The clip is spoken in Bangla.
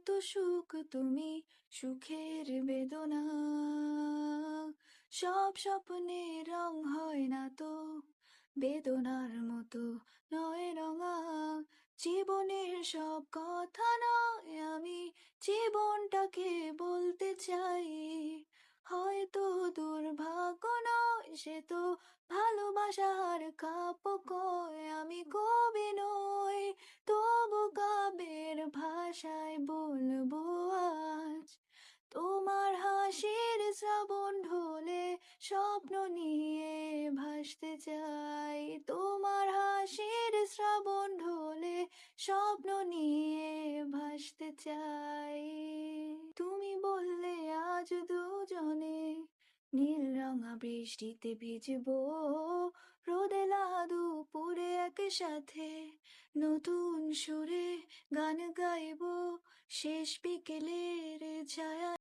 কত সুখ তুমি, সুখের বেদনা। সব স্বপ্নে রং হয় না তো, বেদনার মতো নয় রঙা। জীবনের সব কথা নয় আমি জীবনটাকে বলতে চাই। হয়তো দুর্ভাগ্য নয় সে তো ভালোবাসার কাব্য কয়। আমি কবি নই, তবু কাব্যের ভাষায় বলবো আজ। তোমার হাসির শ্রাবণ ঢোলে স্বপ্ন নিয়ে ভাসতে চাই। তোমার হাসির শ্রাবণ ঢোলে স্বপ্ন নিয়ে ভাসতে চাই। তুমি বললে আজ দুজনে নীল রঙা বৃষ্টিতে ভিজবো, রোদেলা দুপুরে একসাথে নতুন সুরে গান গাইবো। শেষ বিকেলের ছায়া